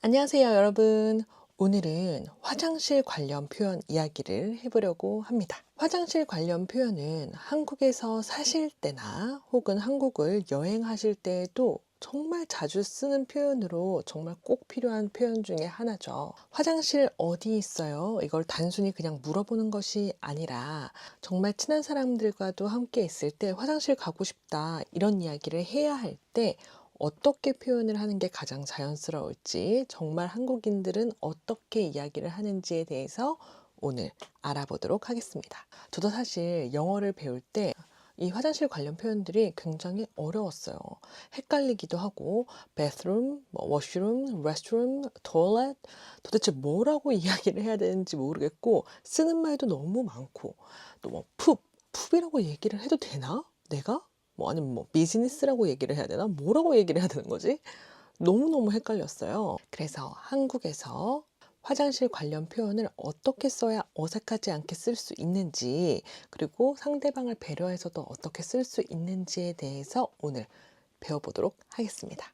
안녕하세요, 여러분. 오늘은 화장실 관련 표현 이야기를 해보려고 합니다. 화장실 관련 표현은 한국에서 사실 때나 혹은 한국을 여행하실 때에도 정말 자주 쓰는 표현으로 정말 꼭 필요한 표현 중에 하나죠. 화장실 어디 있어요? 이걸 단순히 그냥 물어보는 것이 아니라 정말 친한 사람들과도 함께 있을 때 화장실 가고 싶다 이런 이야기를 해야 할 때 어떻게 표현을 하는 게 가장 자연스러울지, 정말 한국인들은 어떻게 이야기를 하는지에 대해서 오늘 알아보도록 하겠습니다. 저도 사실 영어를 배울 때 이 화장실 관련 표현들이 굉장히 어려웠어요. 헷갈리기도 하고, bathroom, washroom, restroom, toilet, 도대체 뭐라고 이야기를 해야 되는지 모르겠고, 쓰는 말도 너무 많고, 또 푹이라고 얘기를 해도 되나? 내가? 아니면 비즈니스라고 얘기를 해야 되나? 뭐라고 얘기를 해야 되는 거지? 너무너무 헷갈렸어요. 그래서 한국에서 화장실 관련 표현을 어떻게 써야 어색하지 않게 쓸 수 있는지, 그리고 상대방을 배려해서도 어떻게 쓸 수 있는지에 대해서 오늘 배워보도록 하겠습니다.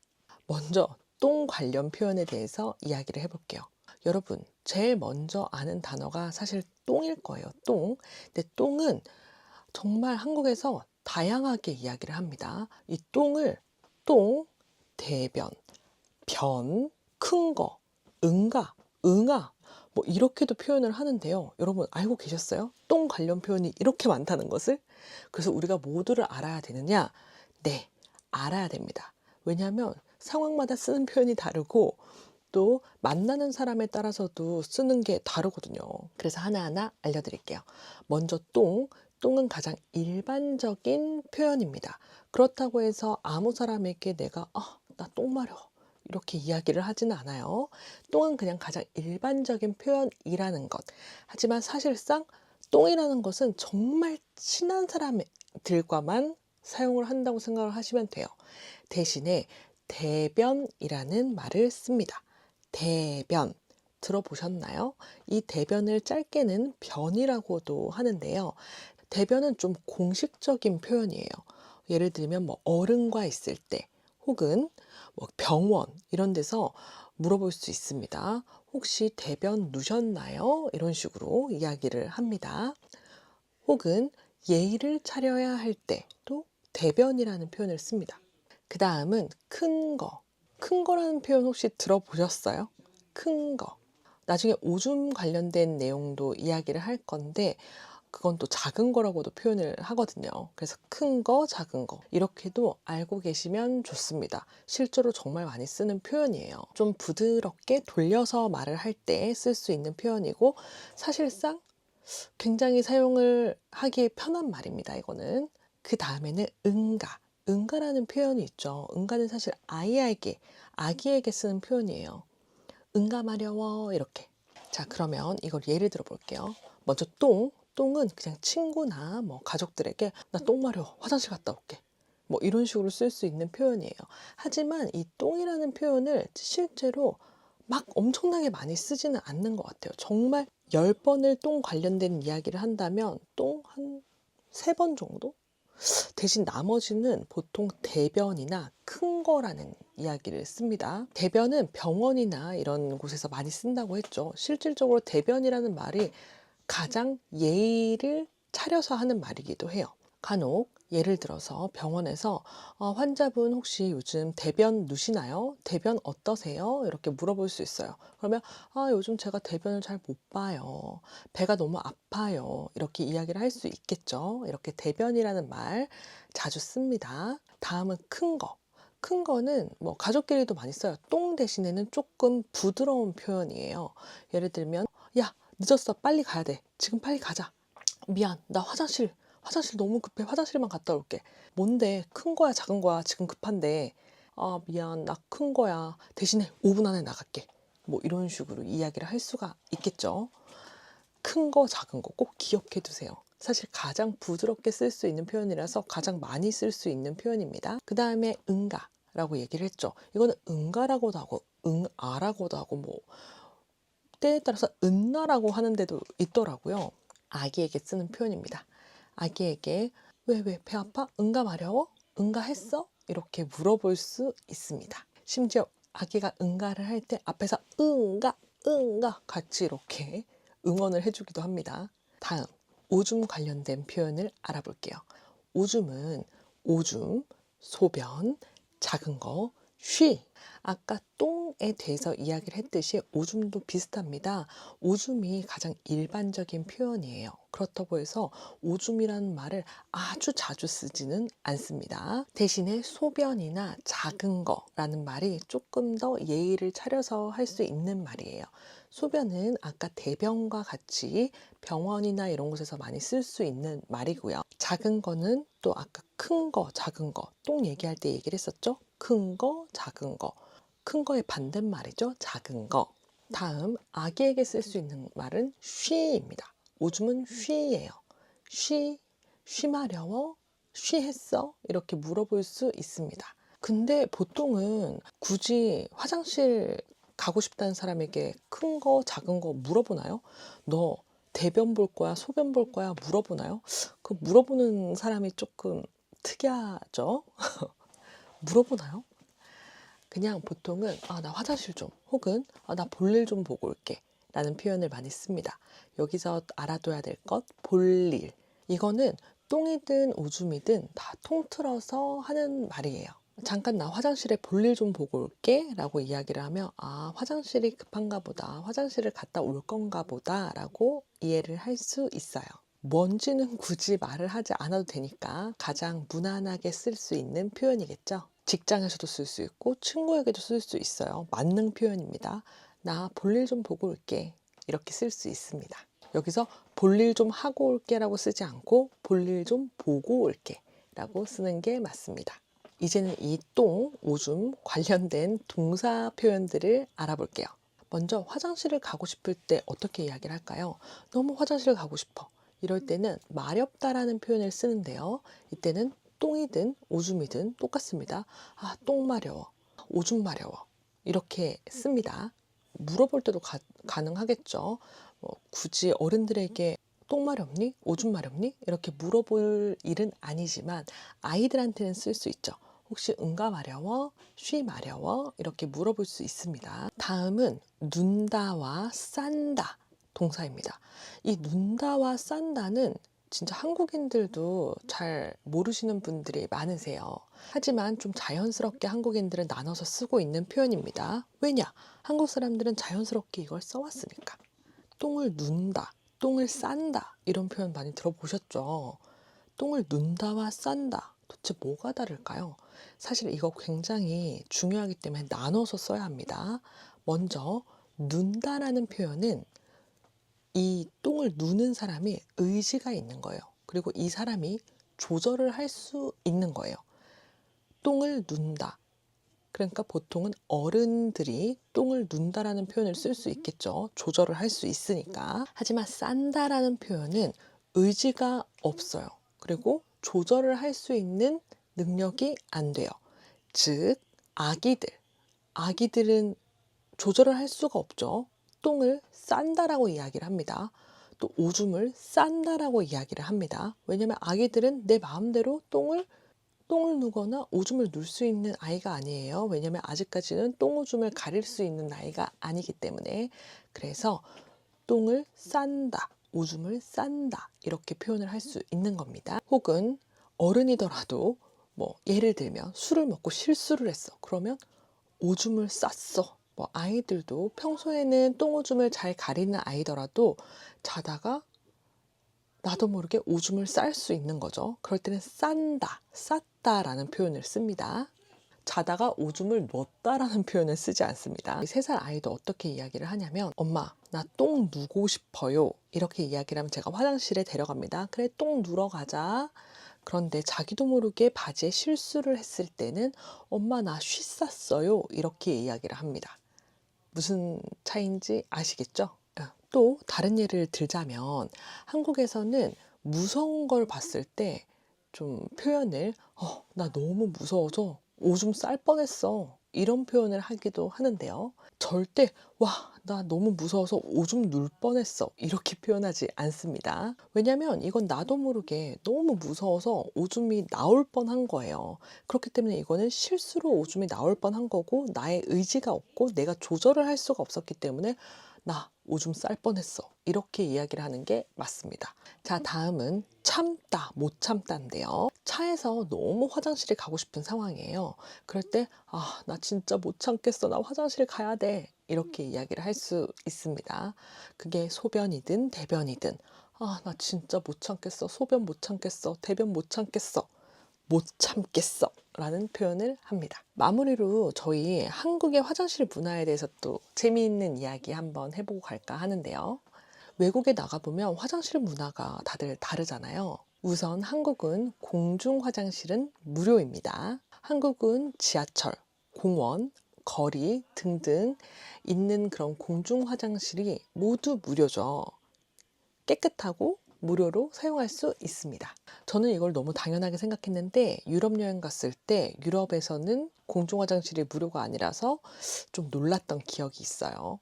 먼저 똥 관련 표현에 대해서 이야기를 해볼게요. 여러분, 제일 먼저 아는 단어가 사실 똥일 거예요. 똥. 근데 똥은 정말 한국에서 다양하게 이야기를 합니다. 이 똥을 똥, 대변, 변, 큰 거, 응가, 응아 이렇게도 표현을 하는데요. 여러분 알고 계셨어요? 똥 관련 표현이 이렇게 많다는 것을? 그래서 우리가 모두를 알아야 되느냐? 네, 알아야 됩니다. 왜냐하면 상황마다 쓰는 표현이 다르고 또 만나는 사람에 따라서도 쓰는 게 다르거든요. 그래서 하나하나 알려드릴게요. 먼저 똥은 가장 일반적인 표현입니다. 그렇다고 해서 아무 사람에게 내가 나 똥 마려 이렇게 이야기를 하지는 않아요. 똥은 그냥 가장 일반적인 표현이라는 것. 하지만 사실상 똥이라는 것은 정말 친한 사람들과만 사용을 한다고 생각을 하시면 돼요. 대신에 대변이라는 말을 씁니다. 대변. 들어보셨나요? 이 대변을 짧게는 변이라고도 하는데요. 대변은 좀 공식적인 표현이에요. 예를 들면 어른과 있을 때 혹은 병원 이런 데서 물어볼 수 있습니다. 혹시 대변 누셨나요? 이런 식으로 이야기를 합니다. 혹은 예의를 차려야 할 때도 대변이라는 표현을 씁니다. 그 다음은 큰 거. 큰 거라는 표현 혹시 들어보셨어요? 큰 거. 나중에 오줌 관련된 내용도 이야기를 할 건데 그건 또 작은 거라고도 표현을 하거든요. 그래서 큰 거, 작은 거 이렇게도 알고 계시면 좋습니다. 실제로 정말 많이 쓰는 표현이에요. 좀 부드럽게 돌려서 말을 할 때 쓸 수 있는 표현이고 사실상 굉장히 사용을 하기 편한 말입니다. 이거는. 그 다음에는 응가. 응가라는 표현이 있죠. 응가는 사실 아기에게 쓰는 표현이에요. 응가 마려워 이렇게. 자, 그러면 이걸 예를 들어 볼게요. 먼저 똥은 그냥 친구나 가족들에게 나 똥 마려워 화장실 갔다 올게 이런 식으로 쓸 수 있는 표현이에요. 하지만 이 똥이라는 표현을 실제로 막 엄청나게 많이 쓰지는 않는 것 같아요. 정말 10번을 똥 관련된 이야기를 한다면 똥 한 3번 정도? 대신 나머지는 보통 대변이나 큰 거라는 이야기를 씁니다. 대변은 병원이나 이런 곳에서 많이 쓴다고 했죠. 실질적으로 대변이라는 말이 가장 예의를 차려서 하는 말이기도 해요. 간혹 예를 들어서 병원에서 환자분 혹시 요즘 대변 누시나요? 대변 어떠세요? 이렇게 물어볼 수 있어요. 그러면 요즘 제가 대변을 잘 못 봐요. 배가 너무 아파요. 이렇게 이야기를 할 수 있겠죠. 이렇게 대변이라는 말 자주 씁니다. 다음은 큰 거. 큰 거는 가족끼리도 많이 써요. 똥 대신에는 조금 부드러운 표현이에요. 예를 들면 야, 늦었어. 빨리 가야 돼. 지금 빨리 가자. 미안. 나 화장실 너무 급해. 화장실만 갔다 올게. 뭔데? 큰 거야, 작은 거야? 지금 급한데. 미안. 나 큰 거야. 대신에 5분 안에 나갈게. 이런 식으로 이야기를 할 수가 있겠죠. 큰 거, 작은 거 꼭 기억해 두세요. 사실 가장 부드럽게 쓸 수 있는 표현이라서 가장 많이 쓸 수 있는 표현입니다. 그 다음에 응가라고 얘기를 했죠. 이거는 응가라고도 하고 응아라고도 하고 때에 따라서 은나라고 하는 데도 있더라고요. 아기에게 쓰는 표현입니다. 아기에게 왜 배 아파? 응가 마려워? 응가 했어? 이렇게 물어볼 수 있습니다. 심지어 아기가 응가를 할 때 앞에서 응가, 응가 같이 이렇게 응원을 해주기도 합니다. 다음, 오줌 관련된 표현을 알아볼게요. 오줌은 오줌, 소변, 작은 거, 쉬. 아까 똥에 대해서 이야기를 했듯이 오줌도 비슷합니다. 오줌이 가장 일반적인 표현이에요. 그렇다고 해서 오줌이라는 말을 아주 자주 쓰지는 않습니다. 대신에 소변이나 작은 거라는 말이 조금 더 예의를 차려서 할 수 있는 말이에요. 소변은 아까 대변과 같이 병원이나 이런 곳에서 많이 쓸 수 있는 말이고요. 작은 거는 또 아까 큰 거, 작은 거, 똥 얘기할 때 얘기를 했었죠? 큰 거, 작은 거. 큰 거의 반대말이죠. 작은 거. 다음, 아기에게 쓸 수 있는 말은 쉬입니다. 오줌은 쉬예요. 쉬 마려워? 쉬했어? 이렇게 물어볼 수 있습니다. 근데 보통은 굳이 화장실 가고 싶다는 사람에게 큰 거, 작은 거 물어보나요? 너 대변 볼 거야, 소변 볼 거야 물어보나요? 그 물어보는 사람이 조금 특이하죠? 물어보나요? 그냥 보통은 나 화장실 좀 혹은 나 볼일 좀 보고 올게 라는 표현을 많이 씁니다. 여기서 알아둬야 될 것, 볼일. 이거는 똥이든 오줌이든 다 통틀어서 하는 말이에요. 잠깐 나 화장실에 볼일 좀 보고 올게 라고 이야기를 하면 화장실이 급한가 보다, 화장실을 갔다 올 건가 보다 라고 이해를 할 수 있어요. 뭔지는 굳이 말을 하지 않아도 되니까 가장 무난하게 쓸 수 있는 표현이겠죠. 직장에서도 쓸 수 있고 친구에게도 쓸 수 있어요. 만능 표현입니다. 나 볼일 좀 보고 올게 이렇게 쓸 수 있습니다. 여기서 볼일 좀 하고 올게 라고 쓰지 않고 볼일 좀 보고 올게 라고 쓰는 게 맞습니다. 이제는 이 똥, 오줌 관련된 동사 표현들을 알아볼게요. 먼저 화장실을 가고 싶을 때 어떻게 이야기를 할까요? 너무 화장실 가고 싶어. 이럴 때는 마렵다라는 표현을 쓰는데요. 이때는 똥이든 오줌이든 똑같습니다. 똥 마려워. 오줌 마려워. 이렇게 씁니다. 물어볼 때도 가능하겠죠. 굳이 어른들에게 똥 마렵니? 오줌 마렵니? 이렇게 물어볼 일은 아니지만 아이들한테는 쓸 수 있죠. 혹시 응가 마려워? 쉬 마려워? 이렇게 물어볼 수 있습니다. 다음은 눈다와 싼다 동사입니다. 이 눈다와 싼다는 진짜 한국인들도 잘 모르시는 분들이 많으세요. 하지만 좀 자연스럽게 한국인들은 나눠서 쓰고 있는 표현입니다. 왜냐? 한국 사람들은 자연스럽게 이걸 써왔으니까. 똥을 눈다, 똥을 싼다 이런 표현 많이 들어보셨죠? 똥을 눈다와 싼다. 도대체 뭐가 다를까요? 사실 이거 굉장히 중요하기 때문에 나눠서 써야 합니다. 먼저 눈다라는 표현은 이 똥을 누는 사람이 의지가 있는 거예요. 그리고 이 사람이 조절을 할 수 있는 거예요. 똥을 눈다. 그러니까 보통은 어른들이 똥을 눈다라는 표현을 쓸 수 있겠죠. 조절을 할 수 있으니까. 하지만 싼다라는 표현은 의지가 없어요. 그리고 조절을 할 수 있는 능력이 안 돼요. 즉, 아기들은 조절을 할 수가 없죠. 똥을 싼다라고 이야기를 합니다. 또 오줌을 싼다라고 이야기를 합니다. 왜냐하면 아기들은 내 마음대로 똥을 누거나 오줌을 눌 수 있는 아이가 아니에요. 왜냐하면 아직까지는 똥오줌을 가릴 수 있는 나이가 아니기 때문에. 그래서 똥을 싼다, 오줌을 싼다 이렇게 표현을 할 수 있는 겁니다. 혹은 어른이더라도 예를 들면 술을 먹고 실수를 했어. 그러면 오줌을 쌌어. 아이들도 평소에는 똥오줌을 잘 가리는 아이더라도 자다가 나도 모르게 오줌을 쌀 수 있는 거죠. 그럴 때는 싼다, 쌌다라는 표현을 씁니다. 자다가 오줌을 넣었다라는 표현을 쓰지 않습니다. 3살 아이도 어떻게 이야기를 하냐면 엄마 나 똥 누고 싶어요 이렇게 이야기를 하면 제가 화장실에 데려갑니다. 그래 똥 누러 가자. 그런데 자기도 모르게 바지에 실수를 했을 때는 엄마 나 쉬 쌌어요 이렇게 이야기를 합니다. 무슨 차이인지 아시겠죠? 또 다른 예를 들자면 한국에서는 무서운 걸 봤을 때 좀 표현을 나 너무 무서워서 오줌 쌀 뻔했어 이런 표현을 하기도 하는데요. 절대 와, 나 너무 무서워서 오줌 눌 뻔했어. 이렇게 표현하지 않습니다. 왜냐면 이건 나도 모르게 너무 무서워서 오줌이 나올 뻔한 거예요. 그렇기 때문에 이거는 실수로 오줌이 나올 뻔한 거고 나의 의지가 없고 내가 조절을 할 수가 없었기 때문에 나 오줌 쌀 뻔했어. 이렇게 이야기를 하는 게 맞습니다. 자, 다음은 참다, 못 참다인데요. 차에서 너무 화장실에 가고 싶은 상황이에요. 그럴 때, 아, 나 진짜 못 참겠어. 나 화장실 가야 돼. 이렇게 이야기를 할 수 있습니다. 그게 소변이든 대변이든, 아, 나 진짜 못 참겠어. 소변 못 참겠어. 대변 못 참겠어. 못 참겠어. 라는 표현을 합니다. 마무리로 저희 한국의 화장실 문화에 대해서 또 재미있는 이야기 한번 해보고 갈까 하는데요. 외국에 나가보면 화장실 문화가 다들 다르잖아요. 우선 한국은 공중 화장실은 무료입니다. 한국은 지하철, 공원, 거리 등등 있는 그런 공중 화장실이 모두 무료죠. 깨끗하고 무료로 사용할 수 있습니다. 저는 이걸 너무 당연하게 생각했는데 유럽 여행 갔을 때 유럽에서는 공중 화장실이 무료가 아니라서 좀 놀랐던 기억이 있어요.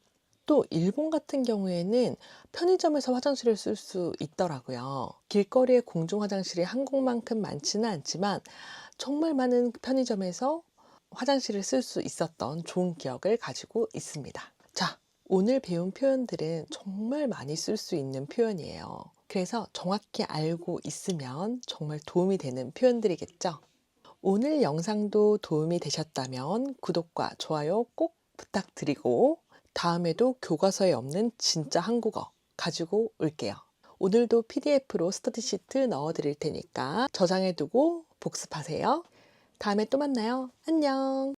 또 일본 같은 경우에는 편의점에서 화장실을 쓸 수 있더라고요. 길거리에 공중 화장실이 한국만큼 많지는 않지만 정말 많은 편의점에서 화장실을 쓸 수 있었던 좋은 기억을 가지고 있습니다. 자, 오늘 배운 표현들은 정말 많이 쓸 수 있는 표현이에요. 그래서 정확히 알고 있으면 정말 도움이 되는 표현들이겠죠. 오늘 영상도 도움이 되셨다면 구독과 좋아요 꼭 부탁드리고 다음에도 교과서에 없는 진짜 한국어 가지고 올게요. 오늘도 PDF로 스터디 시트 넣어 드릴 테니까 저장해 두고 복습하세요. 다음에 또 만나요. 안녕.